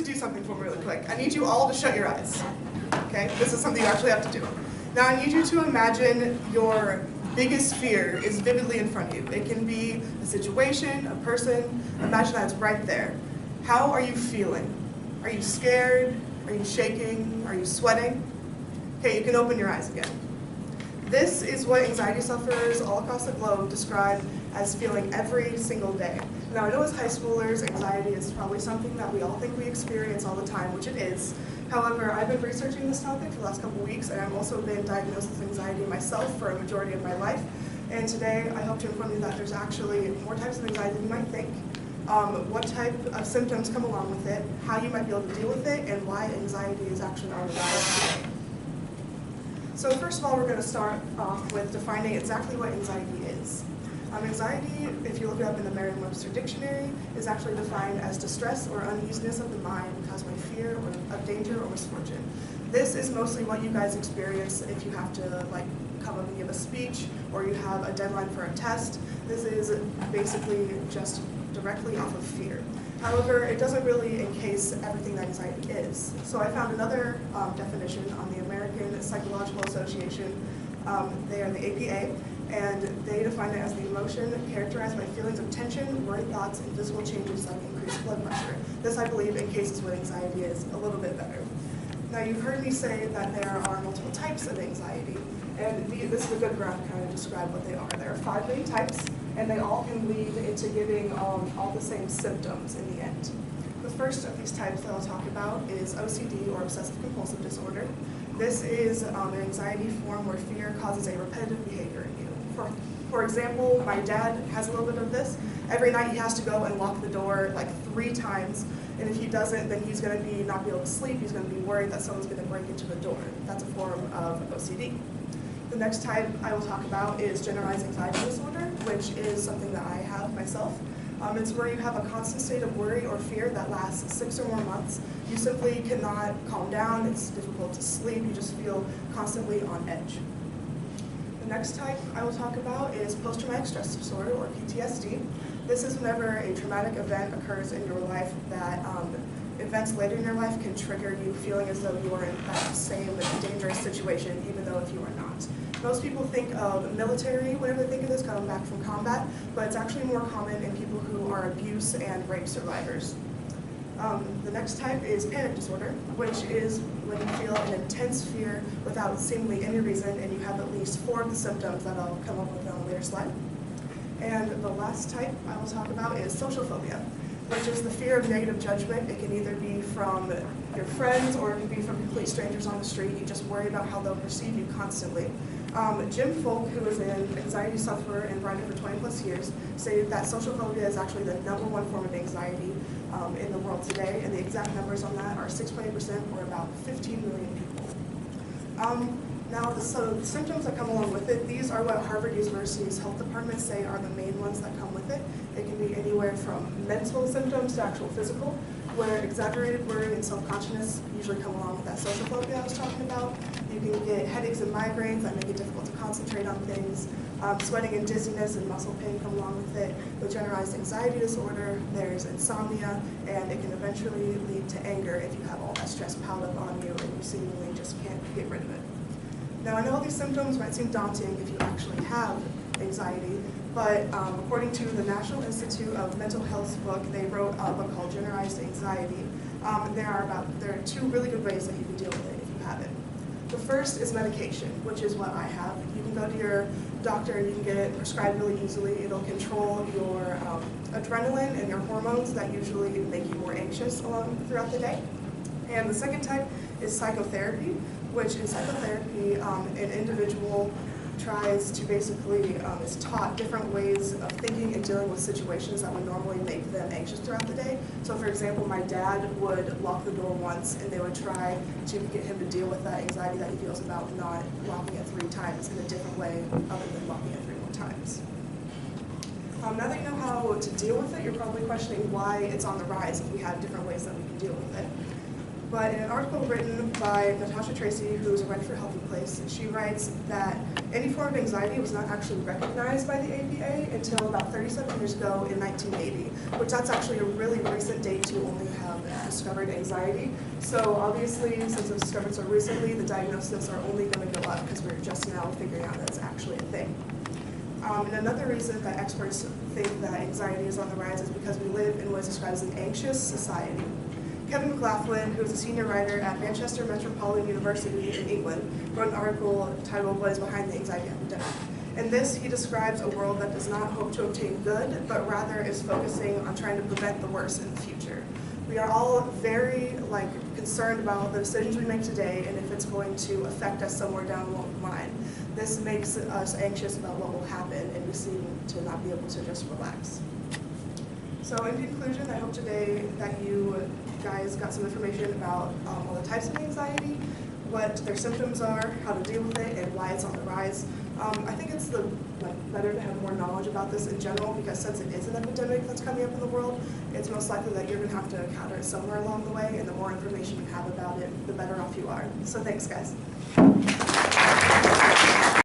to do something for me really quick. I need you all to shut your eyes. Okay? This is something you actually have to do. Now I need you to imagine your biggest fear is vividly in front of you. It can be a situation, a person. Imagine that it's right there. How are you feeling? Are you scared? Are you shaking? Are you sweating? Okay, you can open your eyes again. This is what anxiety sufferers all across the globe describe as feeling every single day. Now I know as high schoolers, anxiety is probably something that we all think we experience all the time, which it is. However, I've been researching this topic for the last couple of weeks, and I've also been diagnosed with anxiety myself for a majority of my life. And today I hope to inform you that there's actually more types of anxiety than you might think, what type of symptoms come along with it, how you might be able to deal with it, and why anxiety is actually on the rise today. So first of all, we're going to start off with defining exactly what anxiety is. Anxiety, if you look it up in the Merriam-Webster dictionary, is actually defined as distress or uneasiness of the mind caused by fear or of danger or misfortune. This is mostly what you guys experience if you have to come up and give a speech or you have a deadline for a test. This is basically just directly off of fear. However, it doesn't really encase everything that anxiety is. So I found another definition on the American Psychological Association. They are the APA, and they define it as the emotion characterized by feelings of tension, worried thoughts, and physical changes like increased blood pressure. This, I believe, encases what anxiety is a little bit better. Now, you've heard me say that there are multiple types of anxiety, and this is a good graph to kind of describe what they are. There are 5 main types, and they all can lead into giving all the same symptoms in the end. The first of these types that I'll talk about is OCD, or obsessive compulsive disorder. This is an anxiety form where fear causes a repetitive behavior in you. For example, my dad has a little bit of this. Every night he has to go and lock the door 3 times, and if he doesn't, then he's going to not be able to sleep. He's going to be worried that someone's going to break into the door. That's a form of OCD. The next type I will talk about is generalized anxiety disorder, which is something that I have myself. It's where you have a constant state of worry or fear that lasts 6 or more months. You simply cannot calm down. It's difficult to sleep. You just feel constantly on edge. The next type I will talk about is post-traumatic stress disorder, or PTSD. This is whenever a traumatic event occurs in your life that events later in your life can trigger you feeling as though you are in that same dangerous situation, even though if you are not. Most people think of military whenever they think of this, coming back from combat, but it's actually more common in people who are abuse and rape survivors. The next type is panic disorder, which is when you feel an intense fear without seemingly any reason, and you have at least 4 of the symptoms that I'll come up with on a later slide. And the last type I will talk about is social phobia, which is the fear of negative judgment. It can either be from your friends or it can be from complete strangers on the street. You just worry about how they'll perceive you constantly. Jim Folk, who is an anxiety sufferer and writer for 20+ years, stated that social phobia is actually the #1 form of anxiety in the world today, and the exact numbers on that are 6.8%, or about 15 million people. So the symptoms that come along with it, these are what Harvard University's health department say are the main ones that come with it. It can be anywhere from mental symptoms to actual physical, where exaggerated worry and self-consciousness usually come along with that social phobia I was talking about. You can get headaches and migraines that make it difficult to concentrate on things. Sweating and dizziness and muscle pain come along with it. With generalized anxiety disorder, there's insomnia, and it can eventually lead to anger if you have all that stress piled up on you and you seemingly just can't get rid of it. Now, I know these symptoms might seem daunting if you actually have anxiety, but according to the National Institute of Mental Health's book, they wrote a book called Generalized Anxiety. There are 2 really good ways that you can deal with it if you have it. The first is medication, which is what I have. You can go to your doctor and you can get it prescribed really easily. It'll control your adrenaline and your hormones that usually make you more anxious throughout the day. And the second type is psychotherapy, which in psychotherapy, an individual tries to basically, is taught different ways of thinking and dealing with situations that would normally make them anxious throughout the day. So for example, my dad would lock the door once, and they would try to get him to deal with that anxiety that he feels about not locking it 3 times in a different way other than locking it 3 more times. Now that you know how to deal with it, you're probably questioning why it's on the rise if we have different ways that we can deal with it. But in an article written by Natasha Tracy, who is a writer for Healthy Place, she writes that any form of anxiety was not actually recognized by the APA until about 37 years ago in 1980, which that's actually a really recent date to only have discovered anxiety. So obviously, since it was discovered so recently, the diagnoses are only going to go up because we're just now figuring out that it's actually a thing. And another reason that experts think that anxiety is on the rise is because we live in what is described as an anxious society. Kevin McLaughlin, who is a senior writer at Manchester Metropolitan University in England, wrote an article titled "What is Behind the Anxiety Epidemic?" In this, he describes a world that does not hope to obtain good, but rather is focusing on trying to prevent the worst in the future. We are all very concerned about the decisions we make today and if it's going to affect us somewhere down the line. This makes us anxious about what will happen, and we seem to not be able to just relax. So in conclusion, I hope today that you guys got some information about all the types of anxiety, what their symptoms are, how to deal with it, and why it's on the rise. I think it's better to have more knowledge about this in general, because since it is an epidemic that's coming up in the world, it's most likely that you're going to have to encounter it somewhere along the way, and the more information you have about it, the better off you are. So thanks, guys.